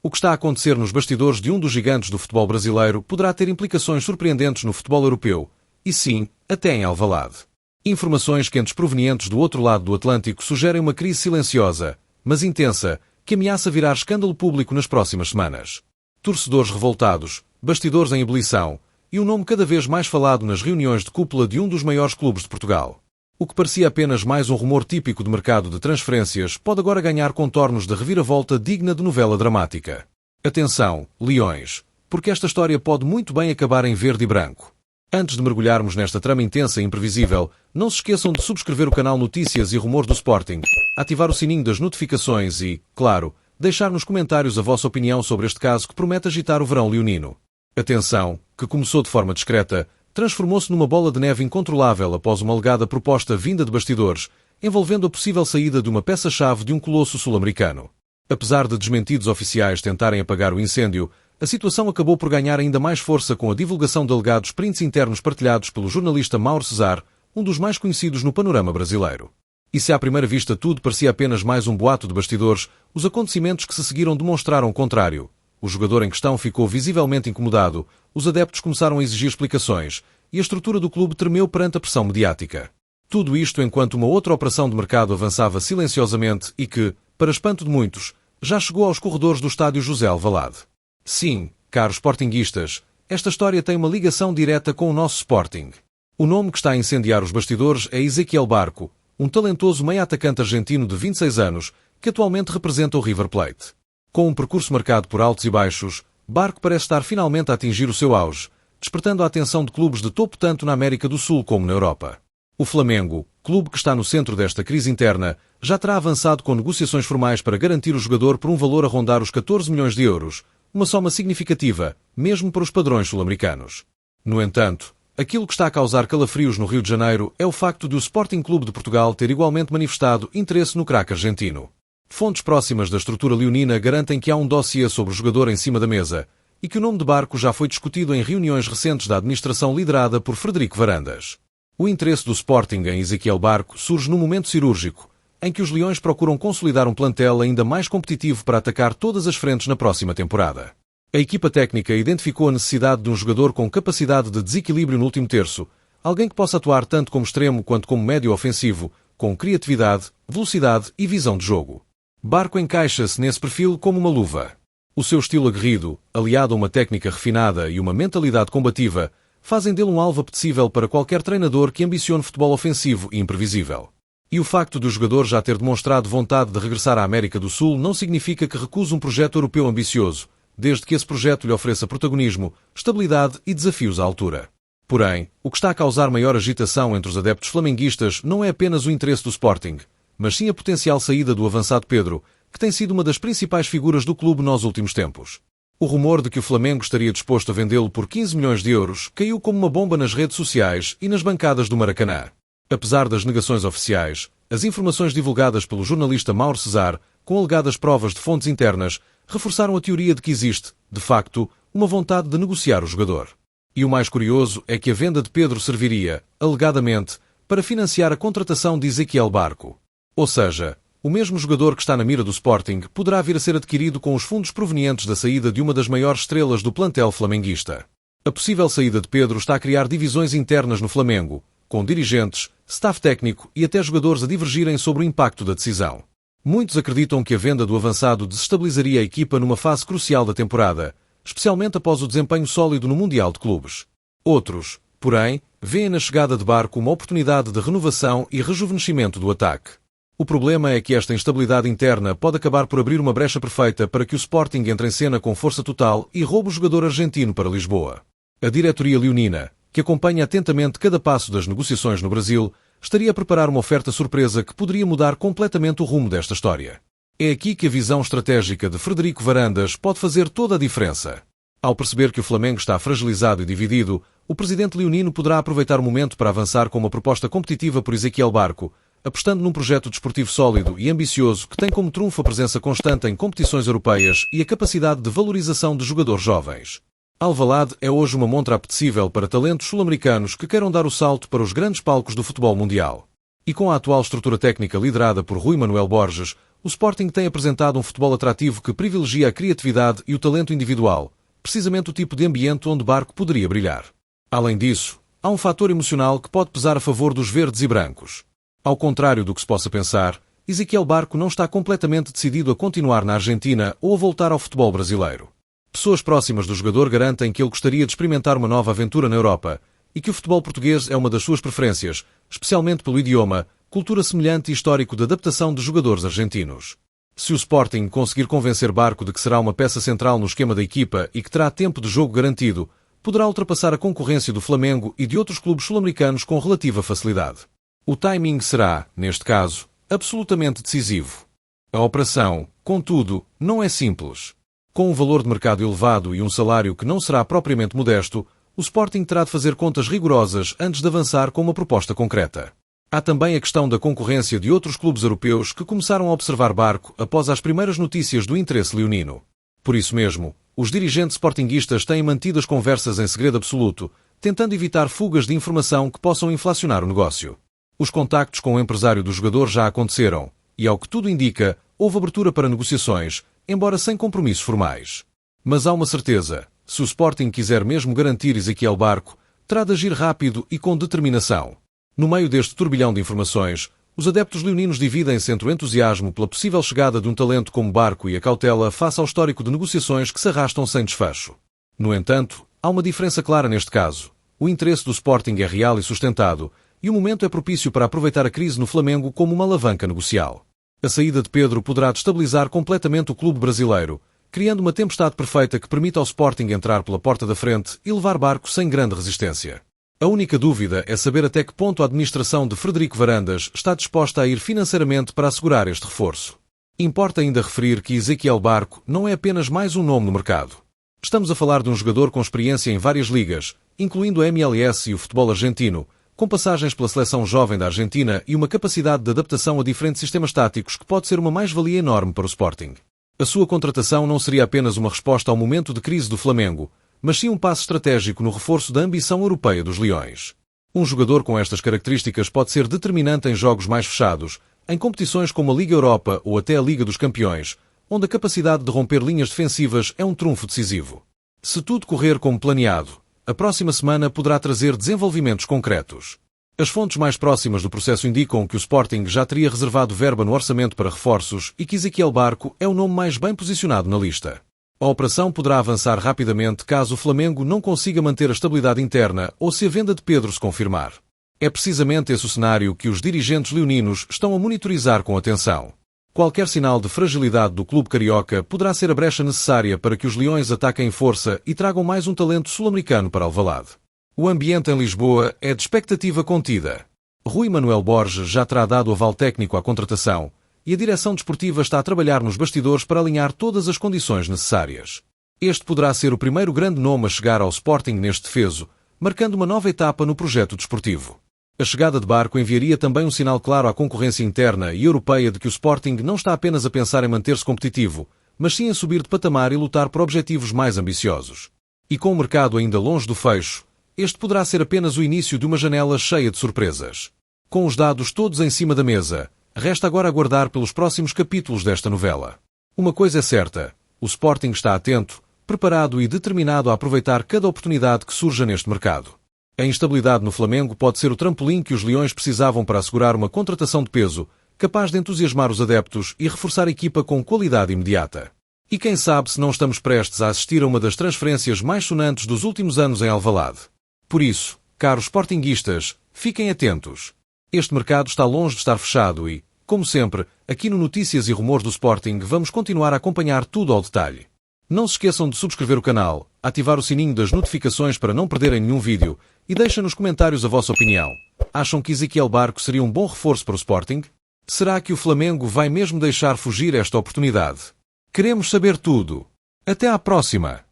O que está a acontecer nos bastidores de um dos gigantes do futebol brasileiro poderá ter implicações surpreendentes no futebol europeu, e sim, até em Alvalade. Informações quentes provenientes do outro lado do Atlântico sugerem uma crise silenciosa, mas intensa, que ameaça virar escândalo público nas próximas semanas. Torcedores revoltados, bastidores em ebulição e um nome cada vez mais falado nas reuniões de cúpula de um dos maiores clubes de Portugal. O que parecia apenas mais um rumor típico de mercado de transferências pode agora ganhar contornos de reviravolta digna de novela dramática. Atenção, leões, porque esta história pode muito bem acabar em verde e branco. Antes de mergulharmos nesta trama intensa e imprevisível, não se esqueçam de subscrever o canal Notícias e Rumores do Sporting, ativar o sininho das notificações e, claro, deixar nos comentários a vossa opinião sobre este caso que promete agitar o verão leonino. Atenção, que começou de forma discreta, transformou-se numa bola de neve incontrolável após uma alegada proposta vinda de bastidores, envolvendo a possível saída de uma peça-chave de um colosso sul-americano. Apesar de desmentidos oficiais tentarem apagar o incêndio, a situação acabou por ganhar ainda mais força com a divulgação de alegados prints internos partilhados pelo jornalista Mauro Cesar, um dos mais conhecidos no panorama brasileiro. E se à primeira vista tudo parecia apenas mais um boato de bastidores, os acontecimentos que se seguiram demonstraram o contrário. O jogador em questão ficou visivelmente incomodado, os adeptos começaram a exigir explicações e a estrutura do clube tremeu perante a pressão mediática. Tudo isto enquanto uma outra operação de mercado avançava silenciosamente e que, para espanto de muitos, já chegou aos corredores do estádio José Alvalade. Sim, caros sportinguistas, esta história tem uma ligação direta com o nosso Sporting. O nome que está a incendiar os bastidores é Ezequiel Barco, um talentoso meio-atacante argentino de 26 anos, que atualmente representa o River Plate. Com um percurso marcado por altos e baixos, Barco parece estar finalmente a atingir o seu auge, despertando a atenção de clubes de topo tanto na América do Sul como na Europa. O Flamengo, clube que está no centro desta crise interna, já terá avançado com negociações formais para garantir o jogador por um valor a rondar os 14 milhões de euros, uma soma significativa, mesmo para os padrões sul-americanos. No entanto, aquilo que está a causar calafrios no Rio de Janeiro é o facto de o Sporting Clube de Portugal ter igualmente manifestado interesse no craque argentino. Fontes próximas da estrutura leonina garantem que há um dossiê sobre o jogador em cima da mesa e que o nome de Barco já foi discutido em reuniões recentes da administração liderada por Frederico Varandas. O interesse do Sporting em Ezequiel Barco surge num momento cirúrgico, em que os Leões procuram consolidar um plantel ainda mais competitivo para atacar todas as frentes na próxima temporada. A equipa técnica identificou a necessidade de um jogador com capacidade de desequilíbrio no último terço, alguém que possa atuar tanto como extremo quanto como médio ofensivo, com criatividade, velocidade e visão de jogo. Barco encaixa-se nesse perfil como uma luva. O seu estilo aguerrido, aliado a uma técnica refinada e uma mentalidade combativa, fazem dele um alvo apetecível para qualquer treinador que ambicione futebol ofensivo e imprevisível. E o facto do jogador já ter demonstrado vontade de regressar à América do Sul não significa que recuse um projeto europeu ambicioso, desde que esse projeto lhe ofereça protagonismo, estabilidade e desafios à altura. Porém, o que está a causar maior agitação entre os adeptos flamenguistas não é apenas o interesse do Sporting, mas sim a potencial saída do avançado Pedro, que tem sido uma das principais figuras do clube nos últimos tempos. O rumor de que o Flamengo estaria disposto a vendê-lo por 15 milhões de euros caiu como uma bomba nas redes sociais e nas bancadas do Maracanã. Apesar das negações oficiais, as informações divulgadas pelo jornalista Mauro Cesar, com alegadas provas de fontes internas, reforçaram a teoria de que existe, de facto, uma vontade de negociar o jogador. E o mais curioso é que a venda de Pedro serviria, alegadamente, para financiar a contratação de Ezequiel Barco. Ou seja, o mesmo jogador que está na mira do Sporting poderá vir a ser adquirido com os fundos provenientes da saída de uma das maiores estrelas do plantel flamenguista. A possível saída de Pedro está a criar divisões internas no Flamengo, com dirigentes, staff técnico e até jogadores a divergirem sobre o impacto da decisão. Muitos acreditam que a venda do avançado desestabilizaria a equipa numa fase crucial da temporada, especialmente após o desempenho sólido no Mundial de Clubes. Outros, porém, veem na chegada de Barco uma oportunidade de renovação e rejuvenescimento do ataque. O problema é que esta instabilidade interna pode acabar por abrir uma brecha perfeita para que o Sporting entre em cena com força total e roube o jogador argentino para Lisboa. A diretoria leonina, que acompanha atentamente cada passo das negociações no Brasil, estaria a preparar uma oferta surpresa que poderia mudar completamente o rumo desta história. É aqui que a visão estratégica de Frederico Varandas pode fazer toda a diferença. Ao perceber que o Flamengo está fragilizado e dividido, o presidente leonino poderá aproveitar o momento para avançar com uma proposta competitiva por Ezequiel Barco, apostando num projeto desportivo sólido e ambicioso que tem como trunfo a presença constante em competições europeias e a capacidade de valorização de jogadores jovens. Alvalade é hoje uma montra apetecível para talentos sul-americanos que queiram dar o salto para os grandes palcos do futebol mundial. E com a atual estrutura técnica liderada por Rui Manuel Borges, o Sporting tem apresentado um futebol atrativo que privilegia a criatividade e o talento individual, precisamente o tipo de ambiente onde Barco poderia brilhar. Além disso, há um fator emocional que pode pesar a favor dos verdes e brancos. Ao contrário do que se possa pensar, Ezequiel Barco não está completamente decidido a continuar na Argentina ou a voltar ao futebol brasileiro. Pessoas próximas do jogador garantem que ele gostaria de experimentar uma nova aventura na Europa e que o futebol português é uma das suas preferências, especialmente pelo idioma, cultura semelhante e histórico de adaptação de jogadores argentinos. Se o Sporting conseguir convencer Barco de que será uma peça central no esquema da equipa e que terá tempo de jogo garantido, poderá ultrapassar a concorrência do Flamengo e de outros clubes sul-americanos com relativa facilidade. O timing será, neste caso, absolutamente decisivo. A operação, contudo, não é simples. Com um valor de mercado elevado e um salário que não será propriamente modesto, o Sporting terá de fazer contas rigorosas antes de avançar com uma proposta concreta. Há também a questão da concorrência de outros clubes europeus que começaram a observar Barco após as primeiras notícias do interesse leonino. Por isso mesmo, os dirigentes sportinguistas têm mantido as conversas em segredo absoluto, tentando evitar fugas de informação que possam inflacionar o negócio. Os contactos com o empresário do jogador já aconteceram, e ao que tudo indica, houve abertura para negociações, embora sem compromissos formais. Mas há uma certeza, se o Sporting quiser mesmo garantir Ezequiel Barco, terá de agir rápido e com determinação. No meio deste turbilhão de informações, os adeptos leoninos dividem-se entre o entusiasmo pela possível chegada de um talento como Barco e a cautela face ao histórico de negociações que se arrastam sem desfecho. No entanto, há uma diferença clara neste caso. O interesse do Sporting é real e sustentado, e o momento é propício para aproveitar a crise no Flamengo como uma alavanca negocial. A saída de Pedro poderá destabilizar completamente o clube brasileiro, criando uma tempestade perfeita que permita ao Sporting entrar pela porta da frente e levar Barco sem grande resistência. A única dúvida é saber até que ponto a administração de Frederico Varandas está disposta a ir financeiramente para assegurar este reforço. Importa ainda referir que Ezequiel Barco não é apenas mais um nome no mercado. Estamos a falar de um jogador com experiência em várias ligas, incluindo a MLS e o futebol argentino, com passagens pela seleção jovem da Argentina e uma capacidade de adaptação a diferentes sistemas táticos que pode ser uma mais-valia enorme para o Sporting. A sua contratação não seria apenas uma resposta ao momento de crise do Flamengo, mas sim um passo estratégico no reforço da ambição europeia dos Leões. Um jogador com estas características pode ser determinante em jogos mais fechados, em competições como a Liga Europa ou até a Liga dos Campeões, onde a capacidade de romper linhas defensivas é um trunfo decisivo. Se tudo correr como planeado, a próxima semana poderá trazer desenvolvimentos concretos. As fontes mais próximas do processo indicam que o Sporting já teria reservado verba no orçamento para reforços e que Ezequiel Barco é o nome mais bem posicionado na lista. A operação poderá avançar rapidamente caso o Flamengo não consiga manter a estabilidade interna ou se a venda de Pedro se confirmar. É precisamente esse o cenário que os dirigentes leoninos estão a monitorizar com atenção. Qualquer sinal de fragilidade do clube carioca poderá ser a brecha necessária para que os Leões ataquem em força e tragam mais um talento sul-americano para Alvalade. O ambiente em Lisboa é de expectativa contida. Rui Manuel Borges já terá dado aval técnico à contratação e a direção desportiva está a trabalhar nos bastidores para alinhar todas as condições necessárias. Este poderá ser o primeiro grande nome a chegar ao Sporting neste defeso, marcando uma nova etapa no projeto desportivo. A chegada de Barco enviaria também um sinal claro à concorrência interna e europeia de que o Sporting não está apenas a pensar em manter-se competitivo, mas sim em subir de patamar e lutar por objetivos mais ambiciosos. E com o mercado ainda longe do fecho, este poderá ser apenas o início de uma janela cheia de surpresas. Com os dados todos em cima da mesa, resta agora aguardar pelos próximos capítulos desta novela. Uma coisa é certa, o Sporting está atento, preparado e determinado a aproveitar cada oportunidade que surja neste mercado. A instabilidade no Flamengo pode ser o trampolim que os Leões precisavam para assegurar uma contratação de peso, capaz de entusiasmar os adeptos e reforçar a equipa com qualidade imediata. E quem sabe se não estamos prestes a assistir a uma das transferências mais sonantes dos últimos anos em Alvalade. Por isso, caros sportinguistas, fiquem atentos. Este mercado está longe de estar fechado e, como sempre, aqui no Notícias e Rumores do Sporting vamos continuar a acompanhar tudo ao detalhe. Não se esqueçam de subscrever o canal, ativar o sininho das notificações para não perderem nenhum vídeo e deixem nos comentários a vossa opinião. Acham que Ezequiel Barco seria um bom reforço para o Sporting? Será que o Flamengo vai mesmo deixar fugir esta oportunidade? Queremos saber tudo. Até à próxima!